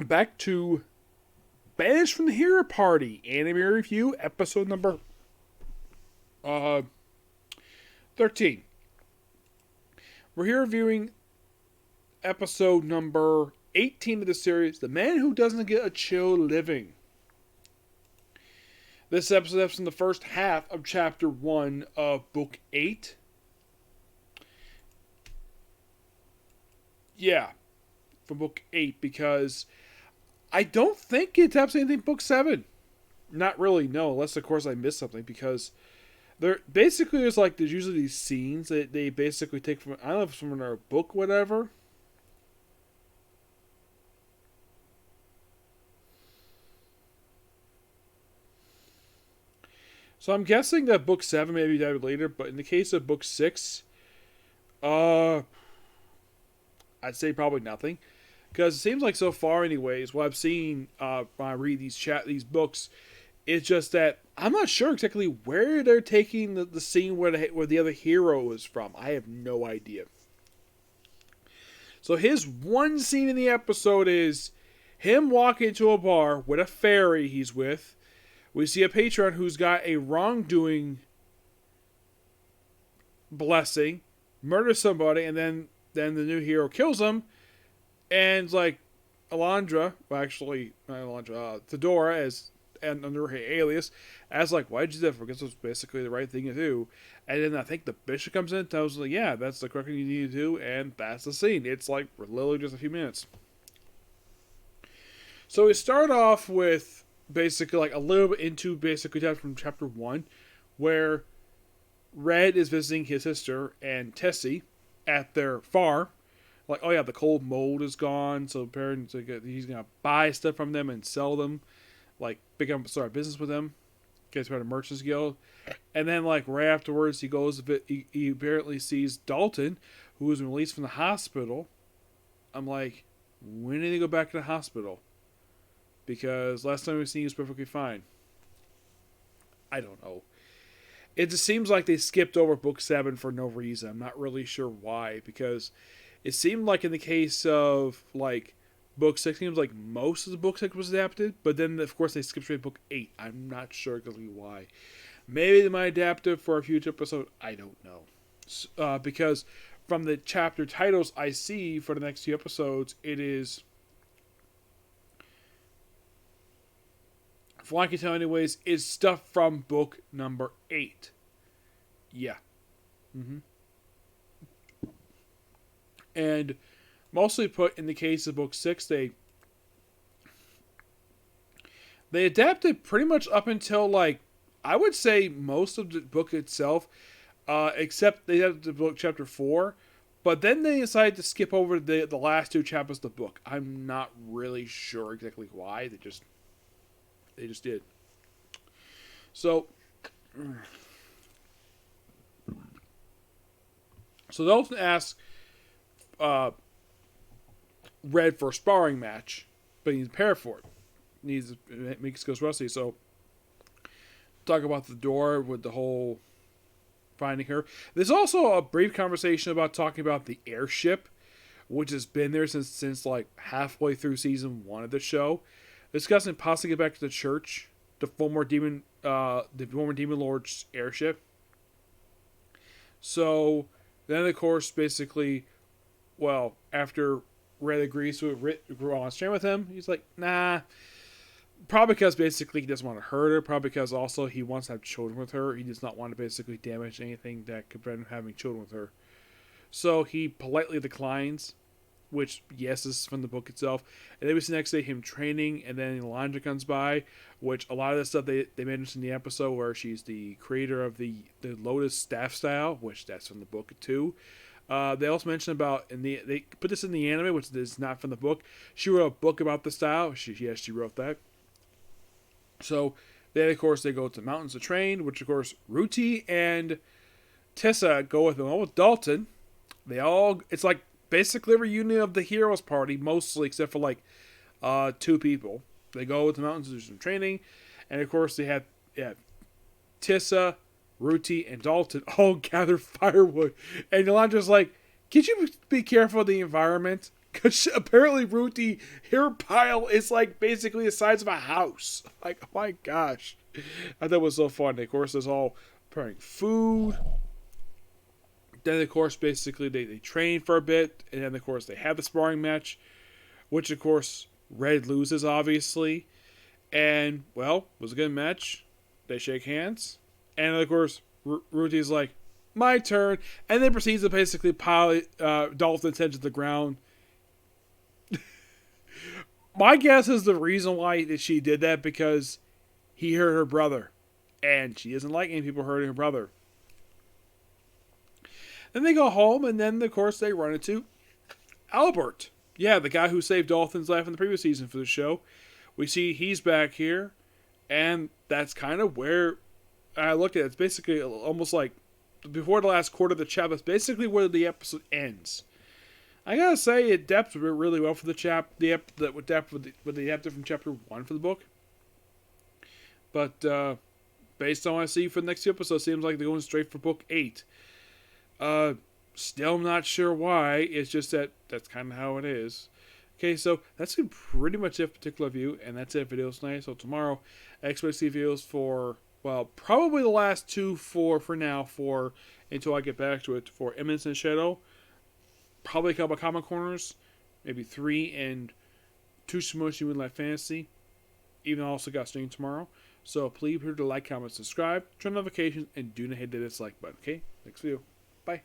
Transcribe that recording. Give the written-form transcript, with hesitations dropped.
welcome back to Banished from the Hero Party Anime Review, episode number 13. We're here reviewing episode number 18 of the series, The Man Who Doesn't Get a Chill Living. This episode is in the first half of chapter 1 of book 8. Yeah, from book 8, because I don't think it taps anything book 7. Not really, no, unless of course I missed something, because there basically there's usually these scenes that they basically take from, I don't know if it's from our book, whatever. So I'm guessing that book 7 maybe died later, but in the case of book 6, I'd say probably nothing. Because it seems like so far, anyways, what I've seen when I read these books, it's just that I'm not sure exactly where they're taking the scene where the other hero is from. I have no idea. So his one scene in the episode is him walking into a bar with a fairy he's with. We see a patron who's got a wrongdoing blessing, murders somebody, and then the new hero kills him. And Alondra, well actually, not Alondra, Tadora, and under her alias, as why'd you do that? Because it was basically the right thing to do. And then I think the bishop comes in and tells her, yeah, that's the correct thing you need to do, and that's the scene. It's literally just a few minutes. So we start off with basically a little bit into basically from chapter 1, where Red is visiting his sister and Tessie at their farm. Oh yeah, the cold mold is gone, so parents he's gonna buy stuff from them and sell them, start a business with them, gets part of Merchants Guild, and then right afterwards he goes he apparently sees Dalton, who was released from the hospital. I'm like, when did he go back to the hospital? Because last time we seen he was perfectly fine. I don't know. It just seems like they skipped over book 7 for no reason. I'm not really sure why, because it seemed like in the case of book 6, it seems like most of the book 6 was adapted, but then of course they skipped straight to book 8. I'm not sure exactly why. Maybe they might adapt it for a future episode. I don't know. Because from the chapter titles I see for the next few episodes, it is, from what I can tell anyways, is stuff from book number 8. Yeah. And mostly put in the case of book 6, they adapted pretty much up until I would say most of the book itself, except they adapted the book chapter 4, but then they decided to skip over the last 2 chapters of the book. I'm not really sure exactly why. They just did. So Dalton asks Red for a sparring match, but he's prepared for it. Needs to make his skills rusty. So talk about the door with the whole finding her. There's also a brief conversation about talking about the airship, which has been there since halfway through season 1 of the show, discussing possibly get back to the church, the former demon lord's airship. So then of course basically, well, after Red agrees to go on strand with him, he's like, nah. Probably because basically he doesn't want to hurt her. Probably because also he wants to have children with her. He does not want to basically damage anything that could prevent him having children with her. So he politely declines, which, yes, is from the book itself. And then we see the next day him training, and then Alondra comes by, which a lot of the stuff they mentioned in the episode where she's the creator of the Lotus staff style, which that's from the book too. They also mentioned about, they put this in the anime, which is not from the book. She wrote a book about the style. She wrote that. So then, of course, they go to the mountains to train, which, of course, Ruti and Tessa go with them, along with Dalton. It's basically a reunion of the heroes party, mostly, except for 2 people. They go with the mountains to do some training, and of course, they have Tessa, Ruti, and Dalton all gather firewood. And Yolandra's like, Can you be careful of the environment? Because apparently Ruti hair pile is like basically the size of a house. Like, oh my gosh. I thought it was so fun. Of course, there's all preparing food. Then, of course, basically they train for a bit. And then, of course, they have the sparring match. Which, of course, Red loses, obviously. And, well, it was a good match. They shake hands. And, of course, Ruti's like, my turn. And then proceeds to basically pile Dolphin's head to the ground. My guess is the reason why she did that because he hurt her brother. And she doesn't like any people hurting her brother. Then they go home, and then, of course, they run into Albert. Yeah, the guy who saved Dolphin's life in the previous season for the show. We see he's back here, and that's kind of where I looked at it. It's basically almost like before the last quarter of the chapter. That's basically where the episode ends. I gotta say, it depths really well for the with the depth from chapter 1 for the book. But based on what I see for the next few episodes, it seems like they're going straight for book 8. Still not sure why. It's just that's kind of how it is. Okay, so that's pretty much it for particular view, and that's it for videos tonight. So tomorrow, I expect to see videos for, well, probably the last 2 for now, until I get back to it, for Eminence and Shadow. Probably a couple of comic corners, maybe 3 and 2 Shimoshi Moonlight Fantasy. Even also got stream tomorrow. So please be sure to like, comment, subscribe, turn on notifications, and do not hit the dislike button. Okay, next video. Bye.